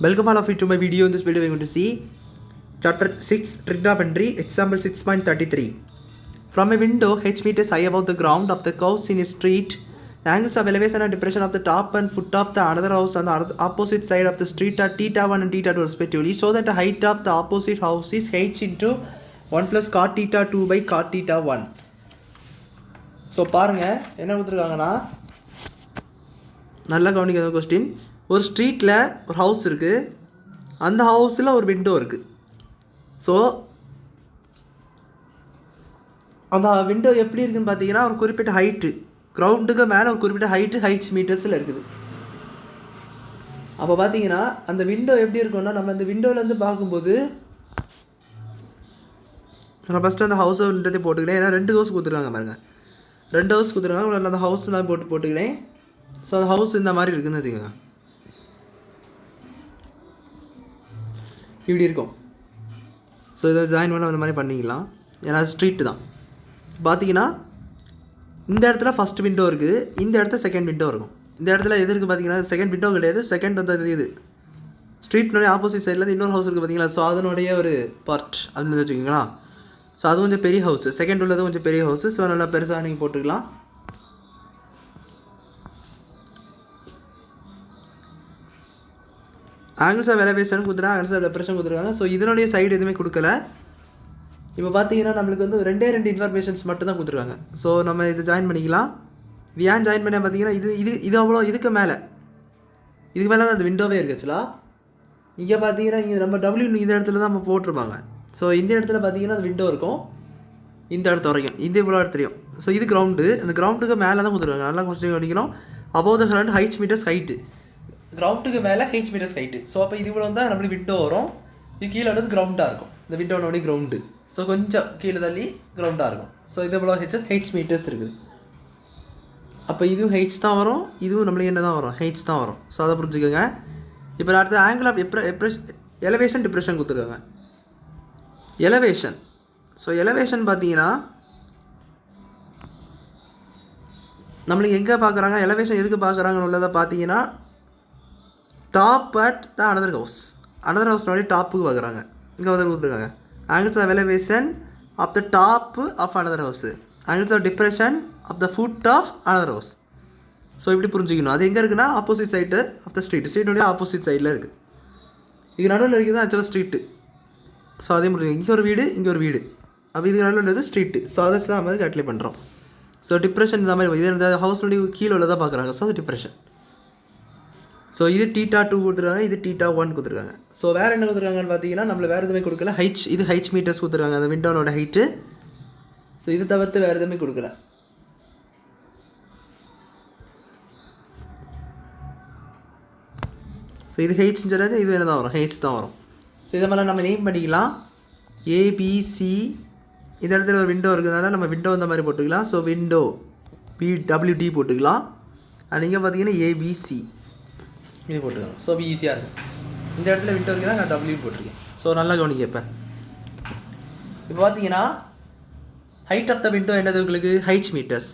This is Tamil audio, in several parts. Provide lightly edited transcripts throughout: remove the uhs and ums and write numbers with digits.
Welcome all of you to my video. In this video we are going to see chapter 6 trigonometry example 6.33. From a window h meters high above the ground of the house in a street, the angles of elevation and depression of the top and foot of the another house on the opposite side of the street are theta 1 and theta 2 respectively, so that the height of the opposite house is h into 1 plus cot theta 2 by cot theta 1. So பாருங்க என்ன கொடுத்துருக்காங்கன்னா, நல்லா கவனிக்க கொஸ்டின். ஒரு ஸ்ட்ரீட்டில் ஒரு ஹவுஸ் இருக்குது, அந்த ஹவுஸில் ஒரு விண்டோ இருக்குது. ஸோ அந்த விண்டோ எப்படி இருக்குதுன்னு பார்த்தீங்கன்னா, ஒரு குறிப்பிட்ட ஹைட்டு, கிரவுண்டுக்கு மேலே ஒரு குறிப்பிட்ட ஹைட்டு ஹைட் மீட்டர்ஸில் இருக்குது. அப்போ பார்த்தீங்கன்னா அந்த விண்டோ எப்படி இருக்குன்னா, நம்ம அந்த விண்டோவிலேருந்து பார்க்கும்போது நான் ஃபஸ்ட்டு அந்த ஹவுஸை போட்டுக்கிறேன். ஏன்னா 2 ஹவுஸ் கொடுத்துருக்காங்க பாருங்க, 2 ஹவுஸ் கொடுத்துருக்காங்க. அந்த ஹவுஸ் நான் போட்டுக்கிறேன். ஸோ அந்த ஹவுஸ் இந்த மாதிரி இருக்குதுன்னு வச்சுக்கோங்க, இப்படி இருக்கும். ஸோ இதை ஜாயின் பண்ண அந்த மாதிரி பண்ணிக்கலாம். ஏன்னா ஸ்ட்ரீட்டு தான். பார்த்தீங்கன்னா இந்த இடத்துல ஃபஸ்ட் விண்டோ இருக்குது, இந்த இடத்துல செகண்ட் விண்டோ இருக்கும். இந்த இடத்துல எது இருக்குது பார்த்தீங்கன்னா, செகண்ட் விண்டோ கிடையாது, செகண்ட் வந்து இது ஸ்ட்ரீட்னுடைய ஆப்போசிட் சைடில் இன்னொரு ஹவுஸ் இருக்குது பார்த்தீங்களா. ஸோ அதனுடைய ஒரு பார்ட் அப்படின்னு வச்சுக்கிங்களா. ஸோ அது கொஞ்சம் பெரிய ஹவுஸு, செகண்ட் உள்ளது கொஞ்சம் பெரிய ஹவுஸு. ஸோ நல்லா பெருசாக நீங்கள் போட்டுக்கலாம். ஆங்கிள்ஸ் ஆஃப் எலவேஷன் கொடுத்துருக்காங்க, ஆங்கிள்ஸ் ஆஃப் டெப்ரெஷன் கொடுத்துருக்காங்க. ஸோ இதனுடைய சைடு எதுவுமே கொடுக்கல. இப்போ பார்த்தீங்கன்னா நம்மளுக்கு வந்து 2 இன்ஃபர்மேஷன்ஸ் மட்டும் தான் கொடுத்துருக்காங்க. ஸோ நம்ம இது ஜாயின் பண்ணிக்கலாம். இது ஏன் ஜாயின் பண்ண பார்த்தீங்கன்னா, இது அவ்வளோ இதுக்கு மேலே தான் அந்த விண்டோவே இருக்குது. ஆக்சுவலாக இங்கே பார்த்தீங்கன்னா இங்கே நம்ம டபிள்யூ இந்த இடத்துல தான் நம்ம போட்டிருப்பாங்க. ஸோ இந்த இடத்துல பார்த்தீங்கன்னா அந்த விண்டோ இருக்கும், இந்த இடத்து வரைக்கும், இந்த இவ்வளோ இடத்துலையும். ஸோ இது கிரவுண்டு, அந்த கிரவுண்டுக்கு மேலே தான் கொடுத்துருக்காங்க. நல்லா கொஸ்டின் கவனிக்கணும். Above the ground height meters height, கிரவுண்டுக்கு மேலே ஹெச் மீட்டர்ஸ் ஹைட்டு. ஸோ அப்போ இது இவ்வளோ தான் நம்மளுக்கு விண்டோ வரும். இது கீழே வந்து கிரவுண்டாக இருக்கும், இந்த விண்டோனோட கிரவுண்டு. ஸோ கொஞ்சம் கீழே தள்ளி கிரவுண்டாக இருக்கும். ஸோ இது இவ்வளோ ஹெச் மீட்டர்ஸ் இருக்குது. அப்போ இதுவும் ஹெச் தான் வரும், இதுவும் நம்மளுக்கு என்ன தான் வரும், ஹெச் தான் வரும். ஸோ அதை புரிஞ்சுக்கோங்க. இப்போ அடுத்த ஆங்கிள் ஆஃப் எலவேஷன் டிப்ரெஷன் கொடுத்துருக்காங்க. எலவேஷன், ஸோ எலவேஷன் பார்த்தீங்கன்னா நம்மளுக்கு எங்கே பார்க்குறாங்க, எலவேஷன் எதுக்கு பார்க்குறாங்கன்னு உள்ளதை பார்த்தீங்கன்னா, டாப் அட் த அனதர் ஹவுஸ்னுடைய டாப்புக்கு பார்க்குறாங்க. இங்கே வந்து கொடுத்துருக்காங்க angles of elevation of the top of another house, angles of depression of the foot of another house. So இப்படி புரிஞ்சுக்கணும். அது எங்கே இருக்குன்னா, ஆப்போசிட் சைடு ஆஃப் த ஸ்ட்ரீட்டுடைய ஆப்போசிட் சைடில் இருக்குது. இது நடுவில் இருக்குது தான் ஆக்சுவலாக ஸ்ட்ரீட்டு. ஸோ அதே முடிஞ்சு இங்கே ஒரு வீடு, இங்கே ஒரு வீடு. அப்போ இதுக்கு நடுவில் உள்ளது ஸ்ட்ரீட்டு. ஸோ அதை தான் நம்ம அப்ளை பண்ணுறோம். ஸோ டிப்ரெஷன் இந்த மாதிரி இது இந்த ஹவுஸ்னுடைய கீழே உள்ளதாக பார்க்குறாங்க. ஸோ அது டிப்ரெஷன். ஸோ இது theta 2 கொடுத்துருக்காங்க, இது theta 1 கொடுத்துருக்காங்க. ஸோ வேறு என்ன கொடுத்துருக்காங்கன்னு பார்த்தீங்கன்னா, நம்மள வேறு எதுவுமே கொடுக்கல. இது ஹைச் மீட்டர்ஸ் கொடுத்துருக்காங்க, அந்த விண்டோனோட ஹைட்டு. ஸோ இது தவிர்த்து வேறு எதுவுமே கொடுக்கல. ஸோ இது ஹெச்னு சொல்லாது, இது என்ன தான் வரும், ஹெச் தான் வரும். ஸோ இதை மாதிரி நம்ம நேம் பண்ணிக்கலாம். ஏபிசி, இந்த இடத்துல ஒரு விண்டோ இருக்கிறதுனால நம்ம விண்டோ இந்த மாதிரி போட்டுக்கலாம். ஸோ விண்டோ பிடபிள்யூடி போட்டுக்கலாம். அது இங்கே பார்த்தீங்கன்னா ஏபிசி இது போட்டுக்கலாம். ஸோ ஈஸியாக இருக்கும். இந்த இடத்துல விண்டோ இருக்குன்னா நான் டபிள்யூ போட்டிருக்கேன். ஸோ நல்லா கவனிக்க. இப்போ பார்த்தீங்கன்னா ஹைட் ஆஃப் த விண்டோ என்னது உங்களுக்கு, h meters.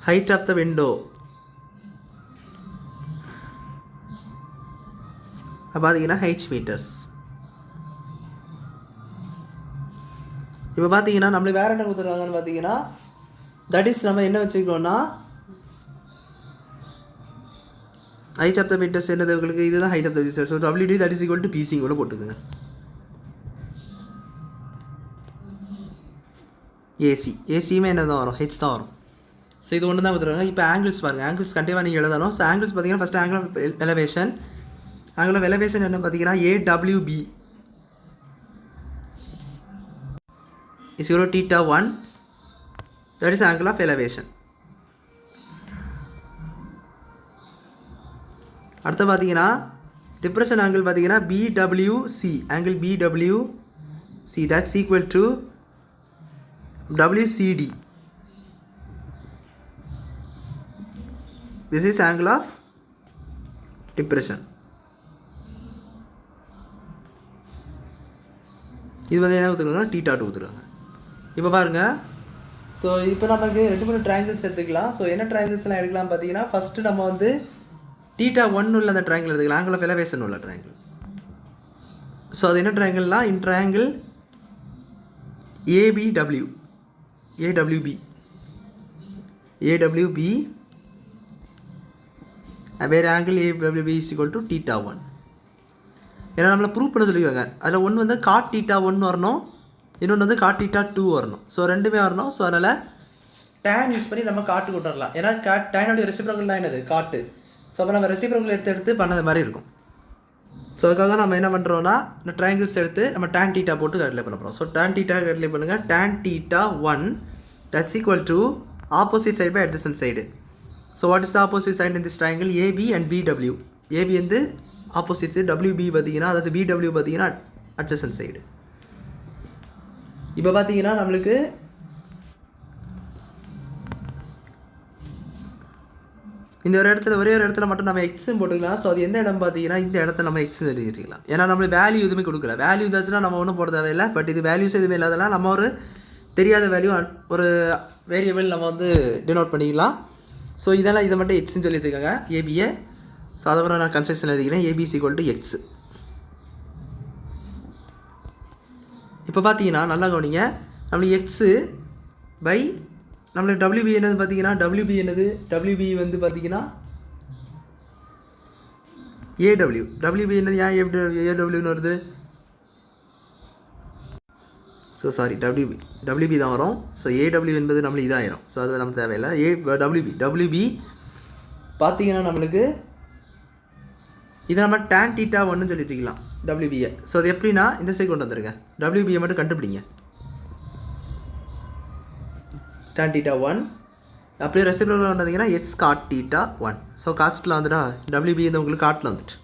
Height of the window பார்த்தீங்கன்னா ஹைச் மீட்டர்ஸ். இப்போ பார்த்தீங்கன்னா நம்மளுக்கு வேறு என்ன கொடுத்துருக்காங்கன்னு பார்த்தீங்கன்னா, தட் இஸ் நம்ம என்ன வச்சுக்கோன்னா, ஹைட் ஆஃப் த மீட்டர்ஸ் என்னது உங்களுக்கு, இதுதான் height of the meters. So WD that is equal to PC கூட போட்டுக்கோங்க. ஏசியுமே என்ன தான் வரும், ஹெச் தான் வரும். ஸோ இது ஒன்று தான் கொடுத்துருக்காங்க. இப்போ ஆங்கிள்ஸ் பாருங்கள், ஆங்கிள்ஸ் கண்டிப்பாக நீங்கள் எழுதணும். ஸோ ஆங்கிள்ஸ் பார்த்தீங்கன்னா first angle of elevation, angle of elevation என்ன பார்த்தீங்கன்னா AWB is equal to theta 1, that is angle of elevation. அடுத்து பார்த்தீங்கன்னா டிப்ரெஷன் ஆங்கிள் பார்த்தீங்கன்னா BWC, angle BWC, that's equal to WCD. This is angle of depression. இது வந்து என்ன கொடுத்துருக்காங்க, theta 2 கொடுத்துருக்காங்க. இப்போ பாருங்கள், ஸோ இப்போ நமக்கு 2 ட்ரையாங்கிள்ஸ் எடுத்துக்கலாம். ஸோ என்ன ட்ரையாங்கிள்ஸ்லாம் எடுக்கலாம் பார்த்தீங்கன்னா, ஃபஸ்ட்டு நம்ம வந்து θ1 உள்ள அந்த ட்ரையாங்கிள் எடுத்துக்கலாம், ஆங்கிள் ஆஃப் எலவேஷன் உள்ள ட்ரையாங்கிள். ஸோ அது என்ன ட்ரையாங்கிள்னா, இன் ட்ரையாங்கிள் ABW AWB வேறு angle AWB is equal to θ1. ஏன்னா நம்மளை ப்ரூவ் பண்ண சொல்லியிருக்காங்க. அதில் ஒன்று வந்து cot θ1 வரணும், இன்னொன்று வந்து cot θ2 வரணும். ஸோ ரெண்டுமே வரணும். ஸோ அதனால் tan யூஸ் பண்ணி நம்ம காட்டு கொண்டு வரலாம். ஏன்னா டேனோடைய ரெசிப்ரோக்கல் என்னது காட்டு. ஸோ அப்போ நம்ம ரெசிப்ரோக்கல் எடுத்து பண்ணது மாதிரி இருக்கும். ஸோ அதுக்காக நம்ம என்ன பண்ணுறோம்னா, இந்த ட்ரையாங்கிள்ஸ் எடுத்து நம்ம tan θ போட்டு கால்குலேட் பண்ண போகிறோம். ஸோ tan θ கால்குலேட் பண்ணுங்கள். tan θ1 that's equal to opposite side by adjacent side. So what is the opposite side in this triangle? AB and BW. AB வந்து opposite side, WB பார்த்தீங்கன்னா அதாவது BW பார்த்தீங்கன்னா adjacent side. இப்போ பார்த்தீங்கன்னா நம்மளுக்கு இந்த ஒரு இடத்துல ஒரே ஒரு இடத்துல மட்டும் நம்ம எக்ஸும் போட்டுக்கலாம். ஸோ அது எந்த இடம் பார்த்தீங்கன்னா இந்த இடத்த நம்ம எக்ஸ் எழுதிக்கலாம். ஏன்னா நம்மளுக்கு வேல்யூ எதுவுமே கொடுக்கல. வேல்யூ இருந்தாச்சுன்னா நம்ம ஒன்றும் போட தேவையில்லை. பட் இது வேல்யூஸ் எதுவுமே இல்லாதெல்லாம் நம்ம ஒரு தெரியாத வேல்யூ ஒரு வேரியபிள் நம்ம வந்து டினோட் பண்ணிக்கலாம். ஸோ இதெல்லாம் இதை மட்டும் எக்ஸ்ன்னு சொல்லியிருக்காங்க ஏபியை. ஸோ அதை கூட நான் கன்ஸ்ட்ரக்ஷன் எழுதிக்கிறேன். A B is equal to x. இப்போ பார்த்தீங்கன்னா நல்லா கவனிங்க, நம்மளுக்கு எக்ஸு பை நம்மளுக்கு டபிள்யூபி என்னது பார்த்தீங்கன்னா, டபிள்யூபி வந்து பார்த்தீங்கன்னா ஏடபிள்யூ. டபிள்யூபி என்னது, ஏன் ஏடபிள்யூன்னு வருது? ஸோ சாரி, டபிள்யூபி தான் வரும். ஸோ ஏடபிள்யூ என்பது நம்மளுக்கு இதாகிடும். ஸோ அது நமக்கு தேவையில்லை. டபிள்யூபி பார்த்தீங்கன்னா நம்மளுக்கு இதை நம்ம tan θ1 சொல்லி வச்சுக்கலாம் டபிள்யூபியை. ஸோ அது எப்படின்னா இந்த சைடு கொண்டு வந்துருங்க. டபிள்யூபியை மட்டும் கண்டுபிடிங்க. tan θ1 அப்படியே ரெசிப்ரோக்கல் வந்தீங்கன்னா எக்ஸ் cot θ1. ஸோ காஸ்ட்டில் வந்துட்டா டபிள்யூபி வந்து உங்களுக்கு காட்டில் வந்துட்டு.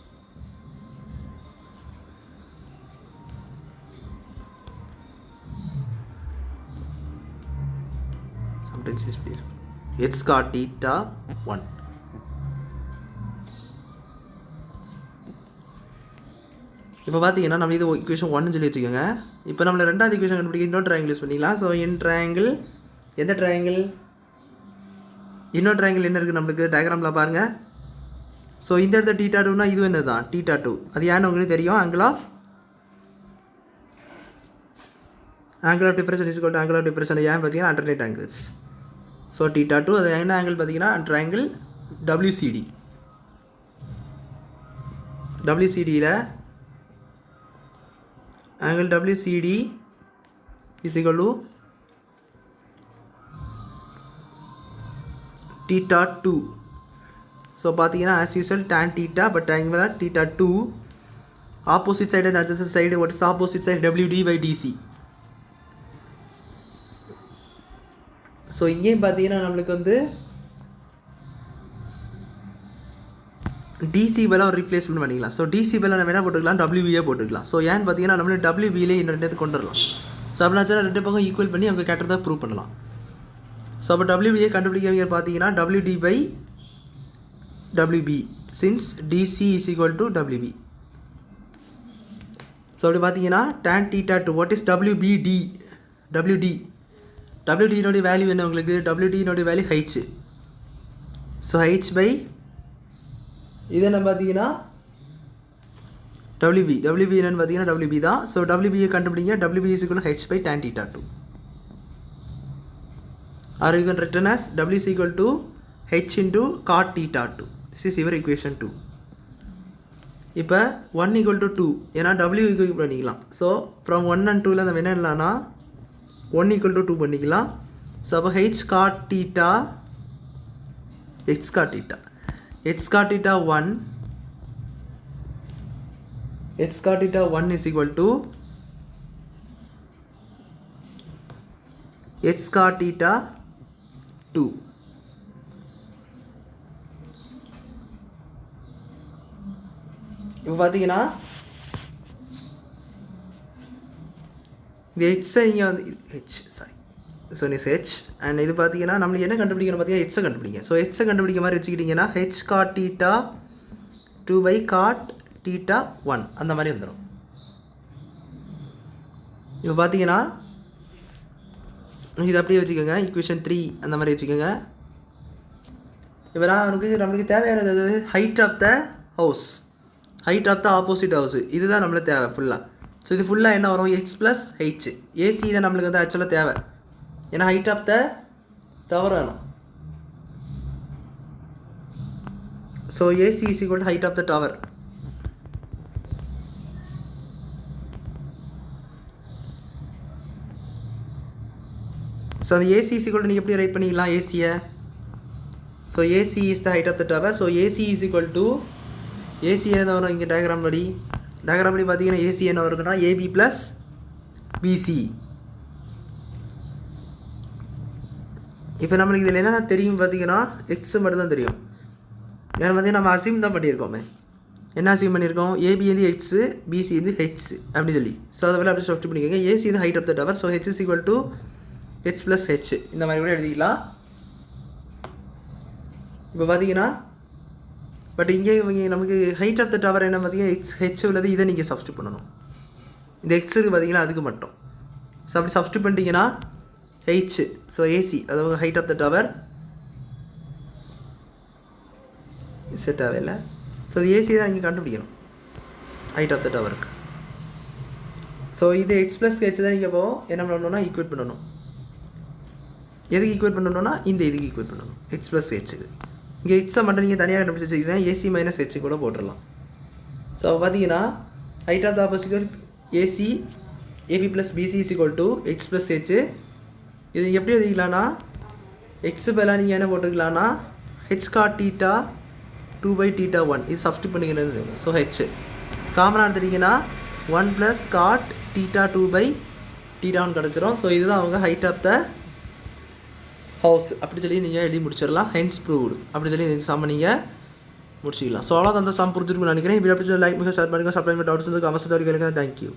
x cot θ1. இப்போ பார்த்தீங்கன்னா நம்ம இது ஈக்குவேஷன் 1 சொல்லி வச்சுக்கோங்க. இப்போ நம்மள ரெண்டாவது ஈக்குவேஷன் கண்டுபிடிக்க இன்னொரு ட்ரையாங்கிள் யூஸ் பண்ணிக்கலாம். ஸோ இன் ட்ரையாங்கிள் எந்த ட்ரையாங்கிள், இன்னொரு ட்ரையாங்கிள் என்ன இருக்குது நம்மளுக்கு டயக்ராமில் பாருங்கள். ஸோ இந்த இடத்துல θ2னா இது என்ன தான் θ2. அது ஏன்னு உங்களுக்கு தெரியும். Angle of depression is equal to angle of depression ஏன் பார்த்தீங்கன்னா அல்டர்னேட் ஆங்கிள்ஸ். ஸோ θ2 அது என்ன ஆங்கிள் பார்த்தீங்கன்னா ட்ரையாங்கிள் WCDயில் angle WCD is equal to θ2. So பார்த்தீங்கன்னா as usual tan θ but angle θ2 opposite side and adjacent side. What is the opposite side? WD by DC. So இங்கேயும் பார்த்தீங்கன்னா நம்மளுக்கு வந்து டிசி பதிலாக ஒரு ரீப்ளேஸ்மெண்ட் பண்ணிக்கலாம். ஸோ டிசி பதிலாக நம்ம என்ன போட்டுக்கலாம், டபிள்யூவியே போட்டுக்கலாம். ஸோ ஏன்னு பார்த்தீங்கன்னா நம்மளே டபிள்யூவிலே இன்னொரு இடத்துக்கு கொண்டு வரலாம். ஸோ அப்படின்னா ரெண்டு பக்கம் ஈக்குவல் பண்ணி அவங்க கேட்டதை ப்ரூவ் பண்ணலாம். ஸோ அப்போ டபிள்யூவியை கண்டுபிடிக்க பார்த்தீங்கன்னா WD by WB since DC is equal to WB. So அப்படி பார்த்தீங்கன்னா tan θ2 what is WD value என்ன உங்களுக்கு, WD value H. So H by இது என்ன பார்த்தீங்கன்னா WB என்னன்னு பார்த்தீங்கன்னா WB தான். ஸோ WBயை கண்டுபிடிங்க. WB is equal to H by tan θ2. Or you can written as W is equal to H into cot θ2. This is your equation 2. இப்போ 1 equal to 2 ஏன்னா W equal பண்ணிக்கலாம். ஸோ from 1 and 2ல நம்ம என்ன இல்லைனா 1 equal to 2 பண்ணிக்கலாம். ஸோ அப்போ H cot θ X cot θ θ1 is equal to X cot θ2. இப்போ பார்த்தீங்கன்னா இந்த எக்ஸை இங்கே வந்து ஸோ இஸ் ஹெச் அண்ட் இது பார்த்தீங்கன்னா நம்மளுக்கு என்ன கண்டுபிடிக்கணும் பார்த்தீங்கன்னா எக்ஸை கண்டுபிடிங்க. ஸோ எக்ஸை கண்டுபிடிக்க மாதிரி வச்சுக்கிட்டிங்கன்னா H cot θ2 by cot θ1 அந்த மாதிரி வந்துடும். இப்போ பார்த்தீங்கன்னா இது அப்படியே வச்சுக்கோங்க. ஈக்குவேஷன் 3 அந்த மாதிரி வச்சுக்கோங்க. இப்போ நம்மளுக்கு தேவையானது height of the house, height of the opposite house, இதுதான் நம்மளுக்கு தேவை ஃபுல்லாக. ஸோ இது ஃபுல்லாக என்ன வரும், எக்ஸ் ப்ளஸ் ஹெச். ஏசி தான் நம்மளுக்கு வந்து ஆக்சுவலாக தேவை, ஏன்னா ஹைட் ஆஃப் த டவர் வேணும். So A C is equal to height of the tower. So அந்த ஏசி இஸ் ஈக்குவல் டு நீங்கள் எப்படி ரைட் பண்ணிக்கலாம் ஏசியை. So A C is the height of the tower. So A C is equal to A C என்ன வரும் இங்கே டயக்ராம் படி பார்த்தீங்கன்னா ஏசி என்ன வருதுன்னா ஏபி ப்ளஸ் பிசி. இப்போ நம்மளுக்கு இதில் என்னென்ன தெரியும் பார்த்தீங்கன்னா எக்ஸ் மட்டும் தான் தெரியும். ஏன்னா பார்த்தீங்கன்னா நம்ம அசிம் தான் பண்ணியிருக்கோமே. என்ன அசிம் பண்ணியிருக்கோம், ஏபி வந்து எக்ஸு, பிசி வந்து ஹெச் அப்படி சொல்லி. ஸோ அதை வேலை அப்படி ஷிஃப்ட் பண்ணிக்கோங்க. ஏசி வந்து height of the tower. So h is equal to h plus h இந்த மாதிரி கூட எழுதிக்கலாம். இப்போ பார்த்தீங்கன்னா பட் இங்கே நமக்கு ஹைட் ஆஃப் த டவர் என்ன பார்த்தீங்கன்னா எக்ஸ் ஹெச் உள்ளது, இதை நீங்கள் சப்ஸ்டியூட் பண்ணணும். இந்த எக்ஸுக்கு பார்த்தீங்கன்னா அதுக்கு மட்டும். ஸோ அப்படி சப்ஸ்டியூட் பண்ணிட்டீங்கன்னா ஹெச், ஸோ ஏசி அதாவது height of the tower set ஆகல. ஸோ அது ஏசி தான் நீங்கள் கண்டுபிடிக்கணும் ஹைட் ஆஃப் த டவருக்கு. ஸோ இது எக்ஸ் ப்ளஸ் ஹெச் தான் நீங்கள் போவோம் என்ன பண்ணணும்னா ஈக்குவேட் பண்ணணும். எதுக்கு ஈக்குவேட் பண்ணணும்னா இந்த இதுக்கு ஈக்குவேட் பண்ணணும், எக்ஸ் ப்ளஸ் ஹெச்சுக்கு. இங்கே எக்ஸை மட்டும் நீங்கள் தனியாக கண்டுபிடிச்சி வச்சுக்கிட்டீங்கன்னா ஏசி மைனஸ் ஹெச்சு கூட போட்டுடலாம். ஸோ பார்த்தீங்கன்னா height of the opposite AC AB plus BC is equal to x plus h. இது எப்படி எழுதிக்கலாம்னா எக்ஸு பதிலாக நீங்கள் என்ன போட்டுக்கலாம்னா ஹெச் காட் டீட்டா 2/θ1 இது சப்ஸ்டியூட் பண்ணிக்கிறது. ஸோ ஹெச் காமனாக எடுத்துட்டிங்கன்னா 1 + காட் டீட்டா 2/θ1 கிடச்சிரும். ஸோ இதுதான் அவங்க ஹைட் ஆஃப் த ஹவுஸ் அப்படி சொல்லி நீங்கள் எழுதி முடிச்சிடலாம். ஹென்ஸ் ப்ரூவ்டு அப்படி சொல்லி இந்த சம் நீங்கள் முடிச்சிக்கலாம். ஸோ அவ்வளோ அந்த சம் புரிஞ்சிருக்குன்னு நினைக்கிறேன். இப்படி அப்படி லைக் மிக ஷேர் பண்ணுங்கள். சப்ஸ்கிரைப் டவுட்ஸ் வந்து கமெண்ட்ஸ் வரைக்கும். தேங்க்யூ.